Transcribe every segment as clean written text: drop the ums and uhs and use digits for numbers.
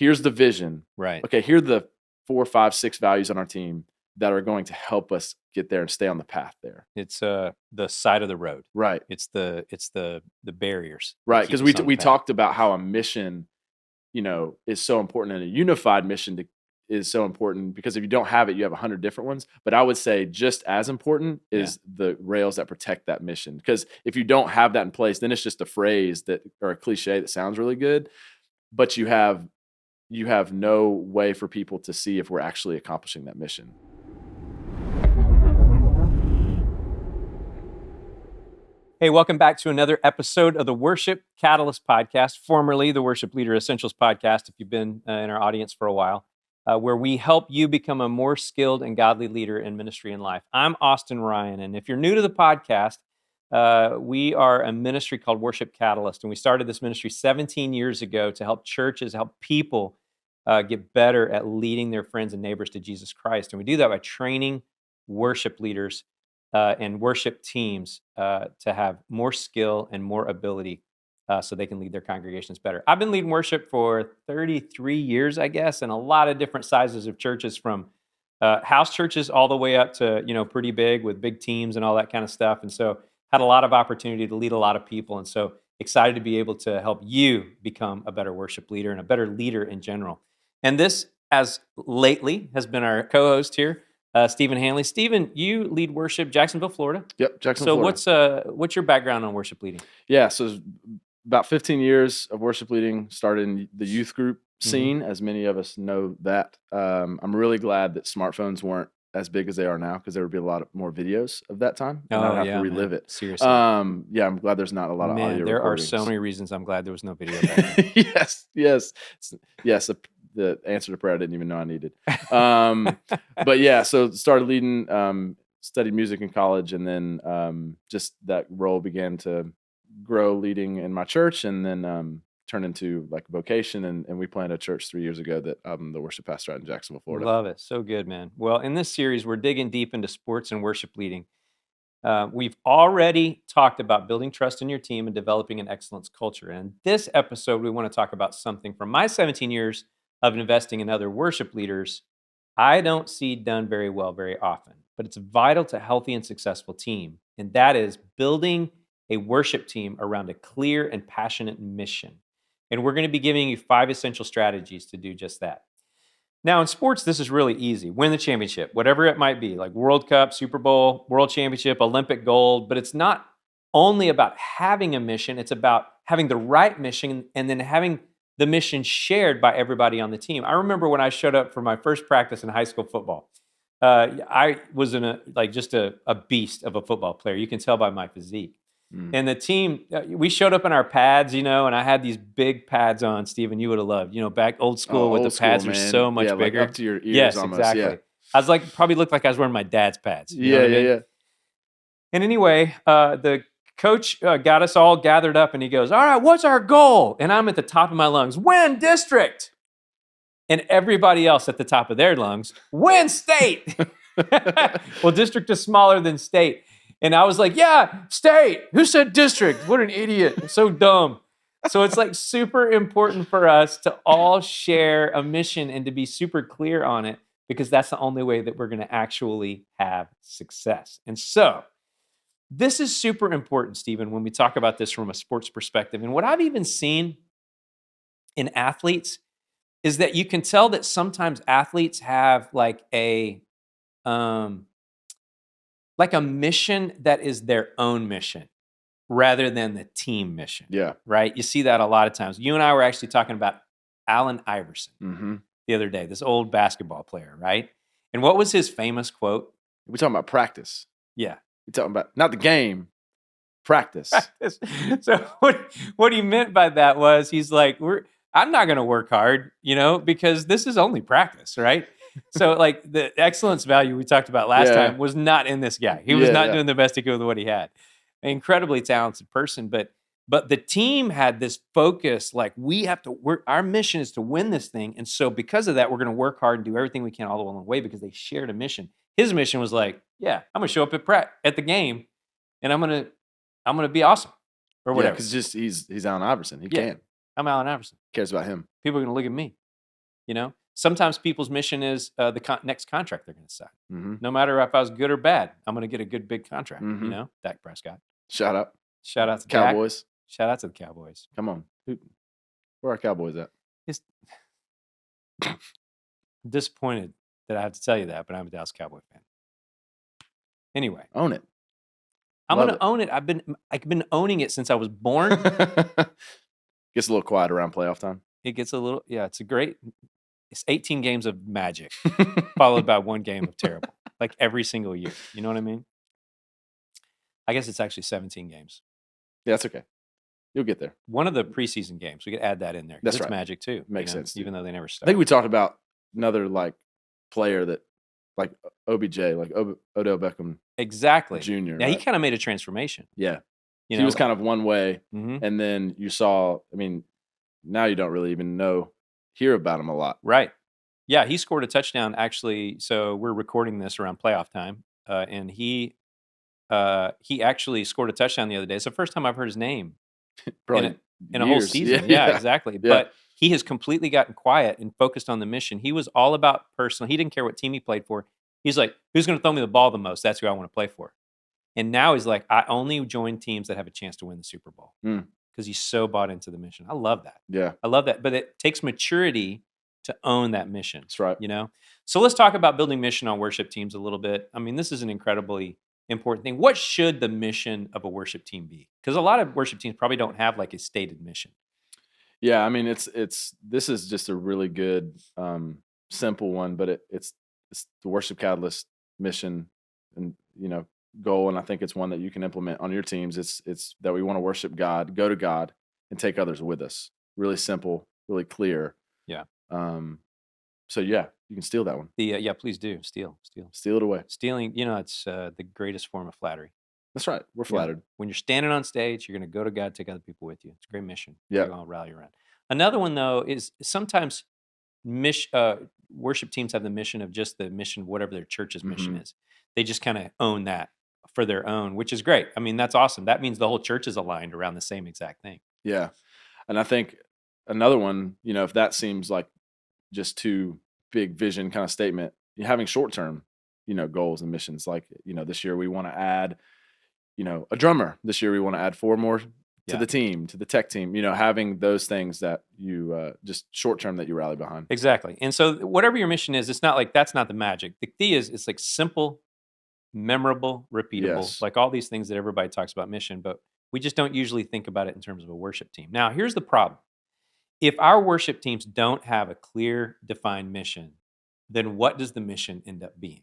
here's the vision. Right. Okay, here are the 4, 5, 6 values on our team that are going to help us get there and stay on the path there. It's the side of the road. Right. It's the barriers. Right, because we talked about how a mission, is so important, and a unified mission is so important, because if you don't have it, you have 100 different ones. But I would say just as important is the rails that protect that mission. Because if you don't have that in place, then it's just a phrase or a cliche that sounds really good, but you have no way for people to see if we're actually accomplishing that mission. Hey, welcome back to another episode of the Worship Catalyst Podcast, formerly the Worship Leader Essentials Podcast, if you've been in our audience for a while, where we help you become a more skilled and godly leader in ministry and life. I'm Austin Ryan, and if you're new to the podcast, we are a ministry called Worship Catalyst, and we started this ministry 17 years ago to help churches, help people get better at leading their friends and neighbors to Jesus Christ. And we do that by training worship leaders and worship teams to have more skill and more ability so they can lead their congregations better. I've been leading worship for 33 years, I guess, in a lot of different sizes of churches, from house churches all the way up to, pretty big with big teams and all that kind of stuff. And so had a lot of opportunity to lead a lot of people. And so excited to be able to help you become a better worship leader and a better leader in general. And this, as lately, has been our co-host here, Stephen Hanley. Stephen, you lead worship Jacksonville, Florida. Yep, Jacksonville, Florida. So what's your background on worship leading? Yeah, so about 15 years of worship leading, started in the youth group scene, as many of us know that. I'm really glad that smartphones weren't as big as they are now, because there would be a lot more videos of that time, and I'd have to relive it. Seriously. I'm glad there's not a lot of audio there recordings. Are so many reasons I'm glad there was no video back then. Yes. The answer to prayer I didn't even know I needed. But yeah, so started leading, studied music in college, and then just that role began to grow leading in my church, and then turned into like a vocation, and we planted a church 3 years ago that I'm the worship pastor at in Jacksonville, Florida. Love it. So good, man. Well, in this series, we're digging deep into sports and worship leading. We've already talked about building trust in your team and developing an excellence culture. And in this episode, we want to talk about something from my 17 years of investing in other worship leaders I don't see done very well very often, but it's vital to a healthy and successful team. And that is building a worship team around a clear and passionate mission. And we're going to be giving you 5 essential strategies to do just that. Now, in sports, this is really easy. Win the championship, whatever it might be, like World Cup, Super Bowl, World Championship, Olympic gold. But it's not only about having a mission, it's about having the right mission and then having the mission shared by everybody on the team. I remember when I showed up for my first practice in high school football. I was just a beast of a football player. You can tell by my physique. And the team, we showed up in our pads, and I had these big pads on, Stephen, you would have loved, back old school with the pads were so much bigger. Like up to your ears. Yes, almost. Exactly. Yeah. I was probably looked like I was wearing my dad's pads. Yeah. And anyway, the coach got us all gathered up, and he goes, all right, what's our goal? And I'm at the top of my lungs, win district. And everybody else at the top of their lungs, win state. Well, district is smaller than state. And I was like, yeah, state. Who said district? What an idiot. I'm so dumb. So it's super important for us to all share a mission and to be super clear on it, because that's the only way that we're going to actually have success. And so this is super important, Stephen, when we talk about this from a sports perspective. And what I've even seen in athletes is that you can tell that sometimes athletes have a mission that is their own mission rather than the team mission. Yeah. Right? You see that a lot of times. You and I were actually talking about Allen Iverson the other day, this old basketball player, right? And what was his famous quote? We're talking about practice. Yeah. We're talking about not the game, practice. So what he meant by that was he's like, I'm not going to work hard, because this is only practice, right? So the excellence value we talked about last time was not in this guy. He was not doing the best he could with what he had. An incredibly talented person, but the team had this focus, we have to work. Our mission is to win this thing. And so because of that, we're going to work hard and do everything we can all along the way, because they shared a mission. His mission was I'm going to show up at the game, and I'm going to be awesome or whatever. Because he's Allen Iverson. He can. I'm Allen Iverson. Cares about him. People are going to look at me. You know, sometimes people's mission is the next contract they're going to sign. Mm-hmm. No matter if I was good or bad, I'm going to get a good big contract. Mhm. You know, Dak Prescott. Shout out. Shout out to Dak. Cowboys. Shout out to the Cowboys. Come on. Where are Cowboys at? It's disappointed that I have to tell you that, but I'm a Dallas Cowboy fan. Anyway, Own it. I'm Love going to own it. I've been owning it since I was born. Gets a little quiet around playoff time. It gets a little, yeah, it's 18 games of magic followed by 1 game of terrible, like every single year. You know what I mean? I guess it's actually 17 games. Yeah, that's okay. You'll get there. One of the preseason games, we could add that in there. That's it's right. magic too. Makes sense, too. Even though they never I start. think we talked about another like player that like OBJ, like Odell Beckham Exactly. Jr. Yeah, he right? kind of made a transformation. Yeah. You He know, was kind of one way, Mhm. and then you saw, I mean, now you don't really even hear about him a lot. Right. Yeah, he scored a touchdown actually. So we're recording this around playoff time, and he actually scored a touchdown the other day. It's the first time I've heard his name Probably in a whole years. season. Yeah, exactly. Yeah. But he has completely gotten quiet and focused on the mission. He was all about personal. He didn't care what team he played for. He's like, who's going to throw me the ball the most? That's who I want to play for. And now he's like, I only join teams that have a chance to win the Super Bowl Mm. because he's so bought into the mission. I love that. Yeah, I love that. But it takes maturity to own that mission. that's right. You know, so let's talk about building mission on worship teams a little bit. I mean, this is an incredibly important thing. What should the mission of a worship team be? Because a lot of worship teams probably don't have like a stated mission. Yeah, I mean, this is just a really good, simple one, but it's the Worship Catalyst mission and goal, and I think it's one that you can implement on your teams. It's that we want to worship God, go to God, and take others with us. Really simple, really clear. Yeah. So yeah, you can steal that one. Yeah, please do steal. Steal it away. Stealing, it's the greatest form of flattery. That's right. We're flattered. When you're standing on stage, you're going to go to God, take other people with you. It's a great mission. Yeah. You're going to rally around. Another one though is sometimes worship teams have the mission of just the mission, whatever their church's mission is. They just kind of own that for their own, which is great. I mean, that's awesome. That means the whole church is aligned around the same exact thing. Yeah. And I think another one, if that seems like just too big vision kind of statement, you're having short-term, goals and missions. Like, this year we want to add, a drummer. This year we want to add 4 more to the team, to the tech team, having those things that you just short-term that you rally behind. Exactly. And so whatever your mission is, it's not like that's not the magic. The key is it's like simple, memorable, repeatable, Yes. like all these things that everybody talks about mission, but we just don't usually think about it in terms of a worship team. Now, here's the problem. If our worship teams don't have a clear, defined mission, then what does the mission end up being?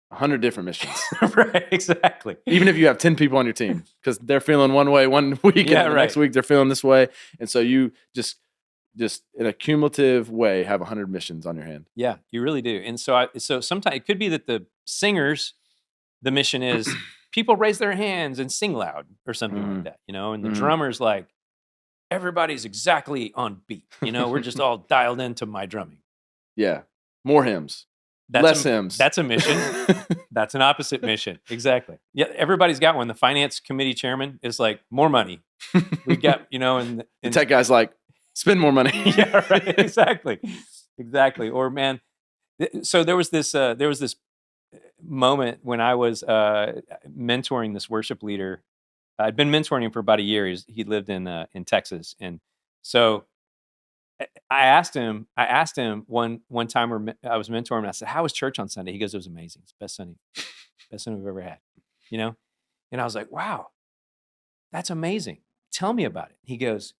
100 different missions. Right, exactly. Even if you have 10 people on your team, because they're feeling one way one week, Yeah, and the right. next week they're feeling this way. And so you just in a cumulative way have 100 missions on your hand. Yeah, you really do. And so sometimes it could be that the singers, the mission is people raise their hands and sing loud or something like that, and the drummer's like, everybody's exactly on beat. We're just all dialed into my drumming. Yeah. More hymns. Less hymns. That's a mission. That's an opposite mission. Exactly. Yeah, everybody's got one. The finance committee chairman is like, more money. We've got, and the tech guy's like, spend more money. Yeah, right. Exactly. Or man, so there was this moment when I was mentoring this worship leader. I'd been mentoring him for about a year. He lived in Texas, and so I asked him one time where I was mentoring him. I said, "How was church on Sunday?" He goes, "It was amazing. It's the best Sunday we've ever had." And I was like, "Wow, that's amazing. Tell me about it." He goes,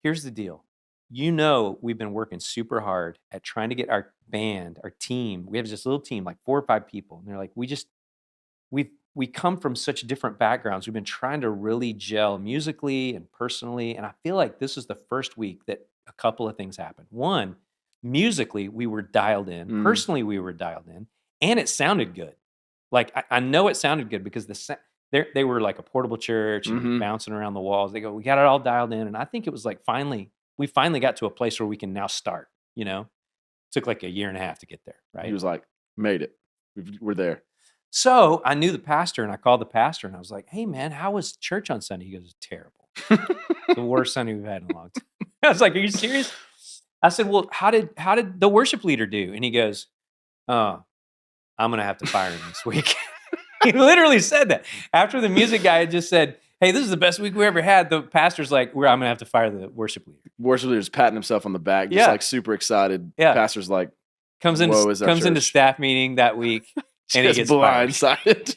"Here's the deal. We've been working super hard at trying to get our band, our team. We have this little team, like 4 or 5 people, and they're like, we come from such different backgrounds. We've been trying to really gel musically and personally, and I feel like this is the first week that a couple of things happened. One, musically, we were dialed in. Personally, we were dialed in, and it sounded good. Like I know it sounded good because they were like a portable church and bouncing around the walls. They go, we got it all dialed in, and I think it was like we finally got to a place where we can now start. Took like a year and a half to get there. Right? He was like, made it. We're there. So I knew the pastor, and I called the pastor, and I was like, "Hey, man, how was church on Sunday?" He goes, "Terrible. The worst Sunday we've had in a long time." I was like, "Are you serious?" I said, well, how did the worship leader do? And he goes, oh, I'm going to have to fire him this week. He literally said that. After the music guy had just said, hey, this is the best week we ever had, the pastor's like, I'm going to have to fire the worship leader. Worship leader's patting himself on the back, just like super excited. Yeah. Pastor's like, comes into staff meeting that week and he gets blindsided,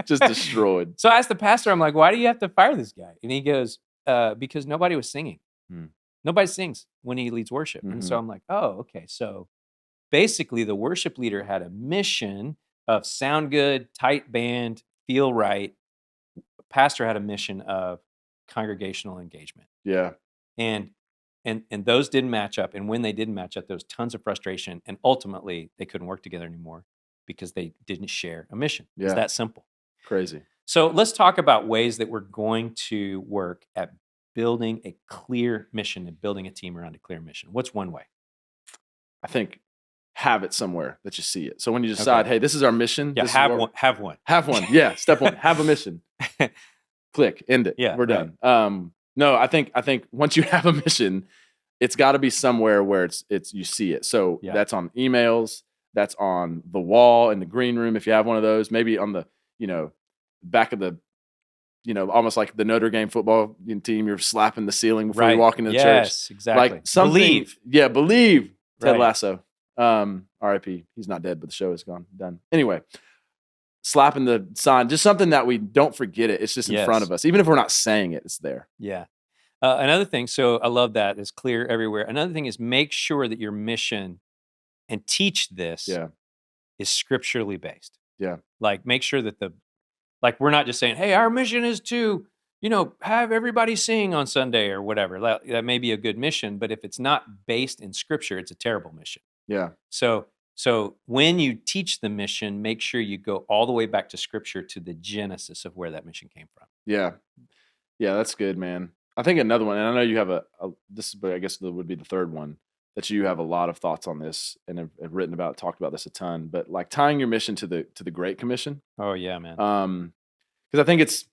just destroyed. So I asked the pastor, I'm like, why do you have to fire this guy? And he goes, because nobody was singing. Nobody sings when he leads worship. And so I'm like, oh, okay. So basically the worship leader had a mission of sound good, tight band, feel right. Pastor had a mission of congregational engagement. Yeah. And those didn't match up. And when they didn't match up, there was tons of frustration. And ultimately, they couldn't work together anymore because they didn't share a mission. Yeah. It's that simple. Crazy. So let's talk about ways that we're going to work at building a clear mission and building a team around a clear mission. What's one way? I think have it somewhere that you see it. So when you decide, hey, this is our mission. Yeah, have one. Have one. Yeah, step one. Have a mission. Click. End it. Yeah, we're done. No, I think once you have a mission, it's got to be somewhere where it's you see it. So that's on emails. That's on the wall in the green room if you have one of those. Maybe on the back of the almost like the Notre Dame football team. You're slapping the ceiling before you walk into the church. Yes, exactly. Like something. Believe. Yeah, believe. Ted Right. Lasso. R.I.P. He's not dead, but the show is gone. Done. Anyway, slapping the sign, just something that we don't forget it. It's just in front of us. Even if we're not saying it, it's there. Yeah. Another thing, so I love that, is clear everywhere. Another thing is make sure that your mission, and teach this, is scripturally based. Yeah. Like make sure that we're not just saying, hey, our mission is to, have everybody sing on Sunday or whatever. That may be a good mission, but if it's not based in scripture, it's a terrible mission. Yeah. So when you teach the mission, make sure you go all the way back to scripture, to the genesis of where that mission came from. Yeah. Yeah, that's good, man. I think another one, and I know you have but I guess that would be the third one, that you have a lot of thoughts on this and have written about, talked about this a ton, but like tying your mission to the Great Commission. Oh yeah, man. Because I think it's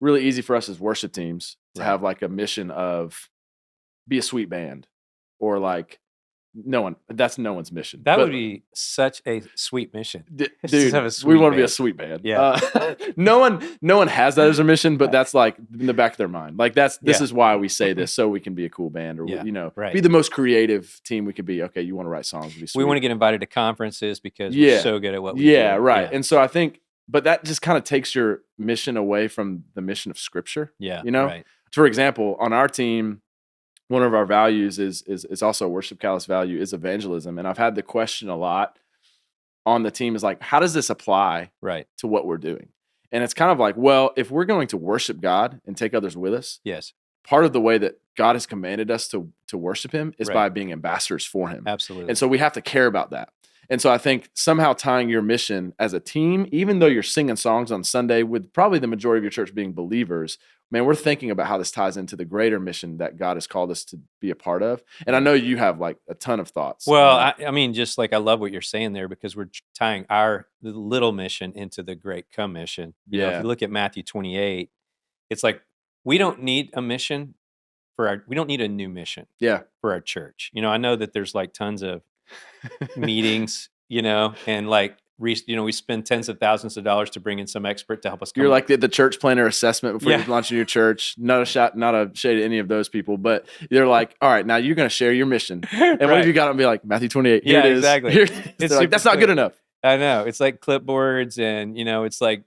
really easy for us as worship teams to have like a mission of be a sweet band, or like that's no one's mission. That would be such a sweet mission. Dude, we want to be a sweet band. Yeah. No one has that as a mission, but that's like in the back of their mind. Like this is why we say this, so we can be a cool band, or be the most creative team we could be. Okay, you want to write songs, be sweet. We want to get invited to conferences because we're so good at what we do. Yeah, right. And so I think, but that just kind of takes your mission away from the mission of Scripture. Yeah. Right. For example, on our team, one of our values is also a Worship Catalyst value, is evangelism. And I've had the question a lot on the team is like, how does this apply to what we're doing? And it's kind of like, well, if we're going to worship God and take others with us, part of the way that God has commanded us to worship him is by being ambassadors for him. Absolutely. And so we have to care about that. And so I think somehow tying your mission as a team, even though you're singing songs on Sunday with probably the majority of your church being believers, man, we're thinking about how this ties into the greater mission that God has called us to be a part of. And I know you have like a ton of thoughts. Well, I mean, just like I love what you're saying there, because we're tying the little mission into the great commission. If you look at Matthew 28, it's like we don't need a mission we don't need a new mission for our church. I know that there's like tons of meetings, and like we spend tens of thousands of dollars to bring in some expert to help us. You're like the church planner assessment before you're launching your church. Not a shade at any of those people, but they're like, all right, now you're going to share your mission. And what if you got to be like Matthew 28? Here it is. Exactly. It's like, that's not good enough. I know. It's like clipboards and it's like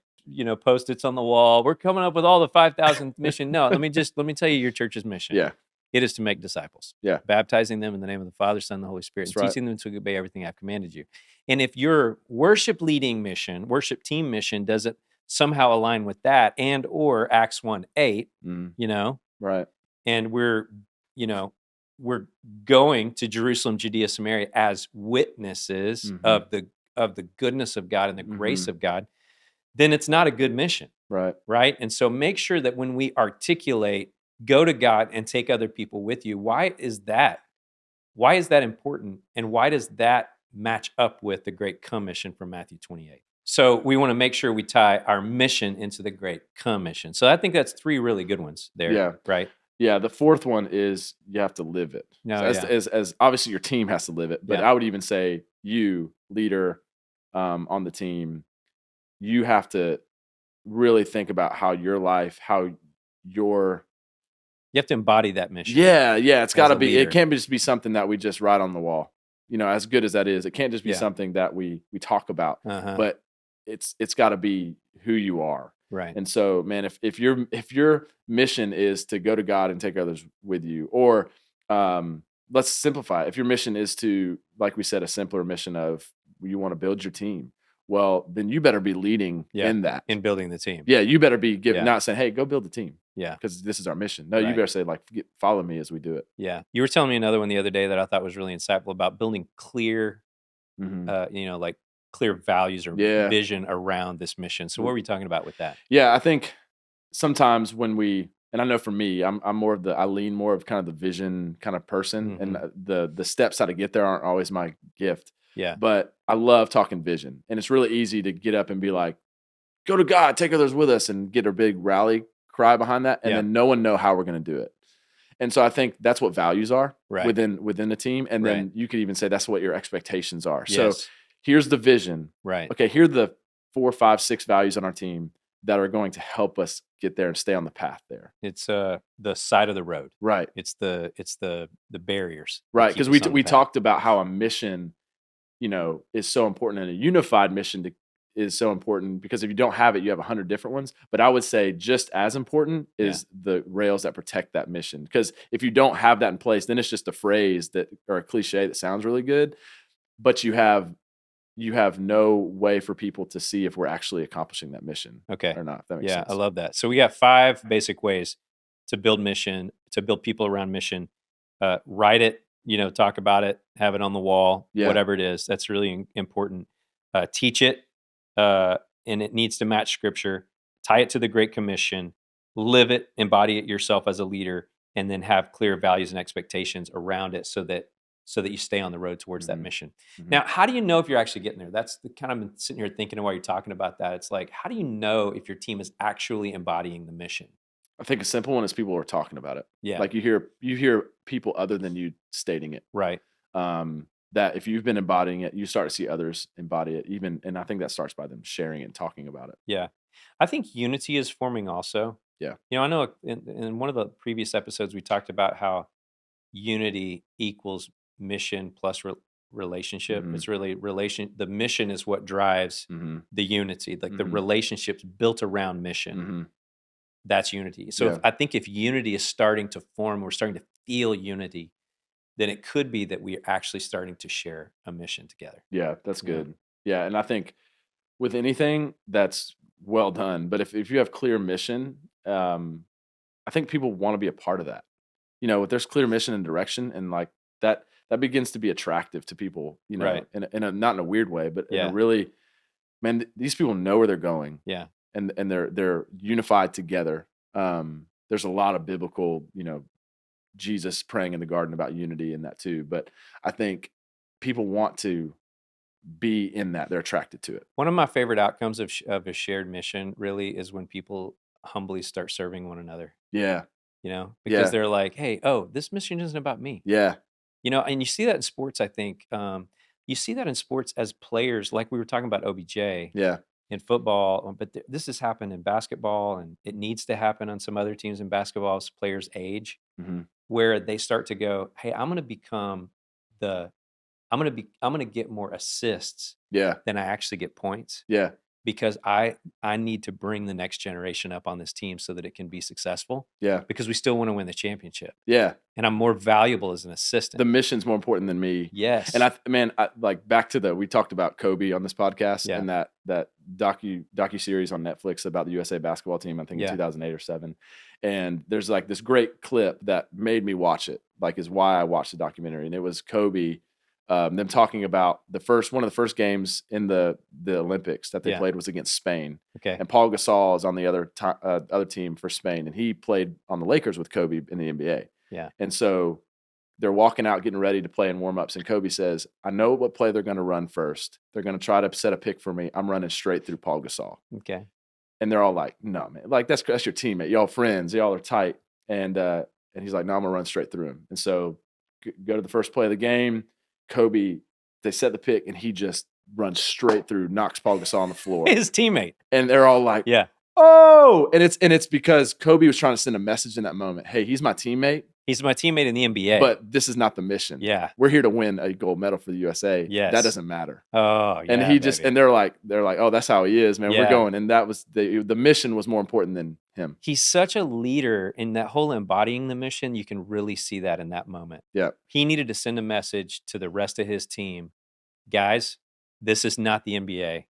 Post-its on the wall. We're coming up with all the 5,000 mission. No, let me tell you your church's mission. Yeah. It is to make disciples. Yeah. Baptizing them in the name of the Father, Son, and the Holy Spirit, and teaching them to obey everything I've commanded you. And if your worship team mission doesn't somehow align with that, and or Acts 1:8, right. And we're going to Jerusalem, Judea, Samaria as witnesses of the goodness of God and the grace of God, then it's not a good mission. Right. Right. And so make sure that when we articulate, go to God and take other people with you, why is that important? And why does that match up with the Great Commission from Matthew 28? So we want to make sure we tie our mission into the Great Commission. So I think that's three really good ones there. Yeah. Right. Yeah, the fourth one is you have to live it. No, So yeah. as obviously your team has to live it, but Yeah. I would even say you, leader, on the team, you have to really think about how your life, how your You have to embody that mission yeah, it's as gotta a be. It leader. can't just be something that we just write on the wall. As good as that is, it can't just be Yeah. something that we talk about, Uh-huh. but it's gotta be who you are. Right. And so, man, if your mission is to go to God and take others with you, or let's simplify it. If your mission is to, like we said, a simpler mission of you want to build your team, well, then you better be leading Yeah. in that. In building the team. Yeah, you better be Yeah. not saying, "Hey, go build the team," Yeah. because this is our mission. No, you Right. better say, like, follow me as we do it. Yeah. You were telling me another one the other day that I thought was really insightful about building clear, Mhm. like clear values or Yeah. vision around this mission. So what were you talking about with that? Yeah, I think sometimes when and I know for me, I'm more of I lean more of kind of the vision kind of person, and the steps how to get there aren't always my gift. Yeah. But I love talking vision, and it's really easy to get up and be like, "Go to God, take others with us," and get a big rally cry behind that, and Yeah. then no one know how we're going to do it. And so I think that's what values are Right. within the team, and then Right. you could even say that's what your expectations are. So Yes. here's the vision. Right. Okay, here are the 4, 5, 6 values on our team that are going to help us get there and stay on the path there. It's the side of the road. Right. It's the barriers. that Right. keep Because us on the we path. talked about how a mission, is so important, and a unified mission is so important, because if you don't have it, you have 100 different ones. But I would say just as important is the rails that protect that mission. Because if you don't have that in place, then it's just a phrase or a cliche that sounds really good, but you have no way for people to see if we're actually accomplishing that mission Okay. or not. If that makes Yeah, sense. I love that. So we got 5 basic ways to build mission, to build people around mission. Write it, talk about it, have it on the wall, Yeah. whatever it is. That's really important. Teach it, and it needs to match scripture. Tie it to the Great Commission. Live it, embody it yourself as a leader, and then have clear values and expectations around it, so that you stay on the road towards that Mhm. mission. Mhm. Now, how do you know if you're actually getting there? That's the kind of been sitting here thinking while you're talking about that. It's like, how do you know if your team is actually embodying the mission? I think a simple one is people are talking about it. Yeah. Like you hear people other than you stating it. Right. That if you've been embodying it, you start to see others embody it. And I think that starts by them sharing it and talking about it. Yeah. I think unity is forming also. Yeah. I know in one of the previous episodes, we talked about how unity equals mission plus relationship. Mhm. It's really the mission is what drives Mhm. the unity, like the Mhm. relationships built around mission. Mhm. That's unity. So Yeah. I think if unity is starting to form, we're starting to feel unity, then it could be that we're actually starting to share a mission together. Yeah, that's Yeah. good. Yeah, and I think with anything that's well done, but if you have clear mission, I think people want to be a part of that. If there's clear mission and direction, and like that begins to be attractive to people, Right. in a not in a weird way, but in Yeah. a really, man, these people know where they're going, Yeah. and they're unified together. There's a lot of biblical, Jesus praying in the garden about unity and that too. But I think people want to be in that; they're attracted to it. One of my favorite outcomes of a shared mission really is when people humbly start serving one another, Yeah, because Yeah. they're like, hey, oh, this mission isn't about me. yeah, And you see that in sports, I think. You see that in sports as players, like we were talking about OBJ yeah, in football, but this has happened in basketball, and it needs to happen on some other teams in basketball as players age, hmm where they start to go, hey, I'm going to become the, I'm going to get more assists yeah, than I actually get points, yeah, because I need to bring the next generation up on this team so that it can be successful, yeah, because we still want to win the championship, yeah. and I'm more valuable as an assistant. The mission's more important than me. Yes. And I like back to we talked about Kobe on this podcast, Yeah. and that docu series on Netflix about the USA basketball team, I think in Yeah. 2008 or 7. And there's like this great clip that made me watch it, like is why I watched the documentary. And it was Kobe, them talking about one of the first games in the Olympics that they Yeah. played was against Spain. Okay. And Paul Gasol is on the other team for Spain, and he played on the Lakers with Kobe in the NBA. Yeah. And so they're walking out, getting ready to play in warmups, and Kobe says, "I know what play they're going to run first. They're going to try to set a pick for me. I'm running straight through Paul Gasol." Okay. And they're all like, "No, man, like that's your teammate. Y'all friends. Y'all are tight." And And he's like, no, I'm going to run straight through him. And so go to the first play of the game. Kobe, they set the pick, and he just runs straight through, knocks Paul Gasol on the floor. His teammate. And they're all like, yeah. Oh, and it's because Kobe was trying to send a message in that moment. Hey, he's my teammate. He's my teammate in the NBA. But this is not the mission. Yeah. We're here to win a gold medal for the USA. Yes. That doesn't matter. Oh, yeah. And he just, and they're like, oh, that's how he is, man. Yeah. We're going. And that was the mission was more important than him. He's such a leader in that whole embodying the mission. You can really see that in that moment. Yeah. He needed to send a message to the rest of his team. Guys, this is not the NBA.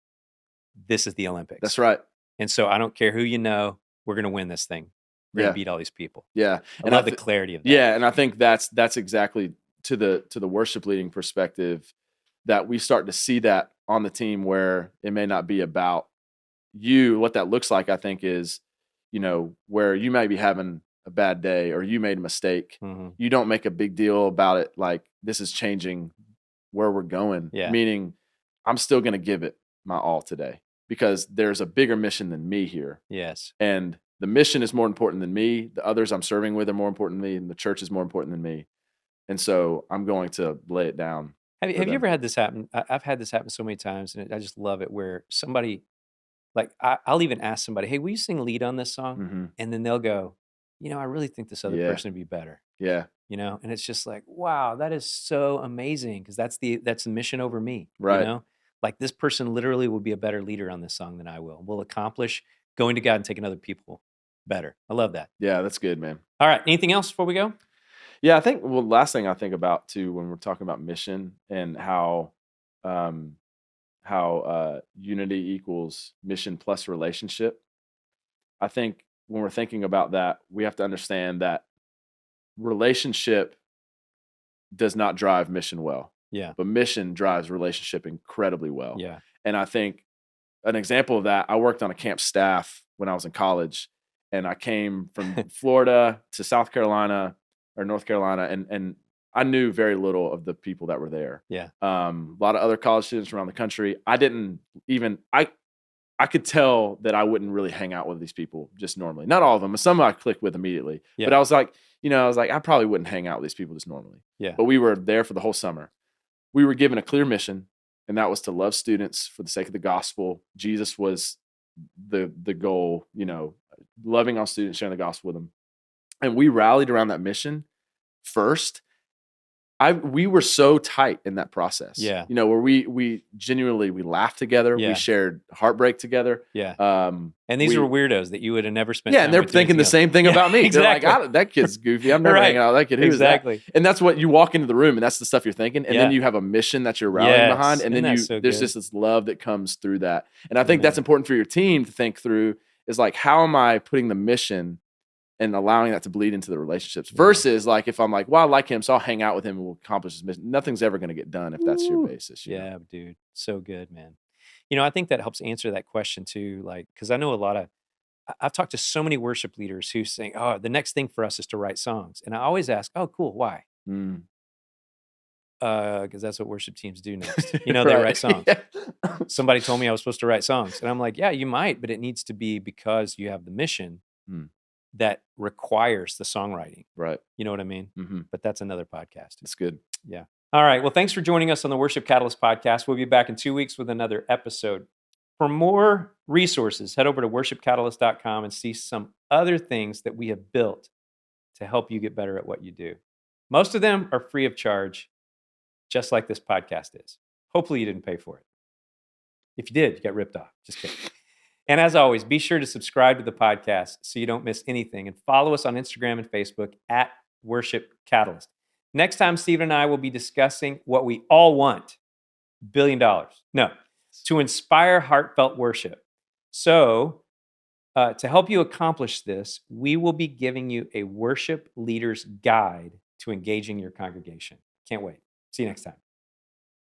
This is the Olympics. That's right. And so I don't care who you know, we're going to win this thing. We're going to beat all these people. Yeah. I love the clarity of that. Yeah. And I think that's exactly to the worship leading perspective, that we start to see that on the team, where it may not be about you. What that looks like, I think, is, where you might be having a bad day or you made a mistake. Mm-hmm. You don't make a big deal about it. Like, this is changing where we're going. Yeah. Meaning, I'm still going to give it my all today, because there's a bigger mission than me here. Yes. And the mission is more important than me. The others I'm serving with are more important than me, and the church is more important than me. And so I'm going to lay it down. Have you ever had this happen? I've had this happen so many times, and I just love it, where somebody, like, I'll even ask somebody, hey, will you sing lead on this song? Mm-hmm. And then they'll go, I really think this other person would be better. Yeah. And it's just like, wow, that is so amazing, because that's the mission over me. Right. Like, this person literally will be a better leader on this song than I will. Will accomplish going to God and taking other people better. I love that. Yeah, that's good, man. All right. Anything else before we go? Yeah, I think, last thing I think about too, when we're talking about mission and how unity equals mission plus relationship, I think when we're thinking about that, we have to understand that relationship does not drive mission well. Yeah. But mission drives relationship incredibly well. Yeah. And I think an example of that, I worked on a camp staff when I was in college, and I came from Florida to South Carolina or North Carolina, and I knew very little of the people that were there. Yeah. A lot of other college students around the country. I could tell that I wouldn't really hang out with these people just normally. Not all of them, but some I clicked with immediately. Yeah. But I was like, I probably wouldn't hang out with these people just normally. Yeah. But we were there for the whole summer. We were given a clear mission, and that was to love students for the sake of the gospel. Jesus was the goal, loving all students, sharing the gospel with them. And we rallied around that mission first. We were so tight in that process. Yeah. Where we genuinely, we laughed together. Yeah. We shared heartbreak together. Yeah. And these were weirdos that you would have never spent. Yeah, and they're thinking the same thing about me. Exactly. They're like, that kid's goofy. I'm never Right. hanging out with that kid. Who Exactly. is that? And that's what you walk into the room, and that's the stuff you're thinking. And then you have a mission that you're rallying behind, and then there's just this love that comes through that. And I think that's important for your team to think through, is like, how am I putting the mission and allowing that to bleed into the relationships, versus like, if I'm like, well, I like him, so I'll hang out with him and we'll accomplish his mission. Nothing's ever going to get done if that's your basis. Yeah, dude. So good, man. I think that helps answer that question too. Like, because I know I've talked to so many worship leaders who say, oh, the next thing for us is to write songs. And I always ask, oh, cool. Why? Because that's what worship teams do next. They write songs. Yeah. Somebody told me I was supposed to write songs. And I'm like, yeah, you might, but it needs to be because you have the mission that requires the songwriting. Right. You know what I mean? Mm-hmm. But that's another podcast. It's good. Yeah. All right. Well, thanks for joining us on the Worship Catalyst podcast. We'll be back in 2 weeks with another episode. For more resources, head over to worshipcatalyst.com and see some other things that we have built to help you get better at what you do. Most of them are free of charge, just like this podcast is. Hopefully you didn't pay for it. If you did, you got ripped off. Just kidding. And as always, be sure to subscribe to the podcast so you don't miss anything, and follow us on Instagram and Facebook at Worship Catalyst. Next time, Stephen and I will be discussing what we all want, $1 billion. No, to inspire heartfelt worship. So to help you accomplish this, we will be giving you a worship leader's guide to engaging your congregation. Can't wait. See you next time.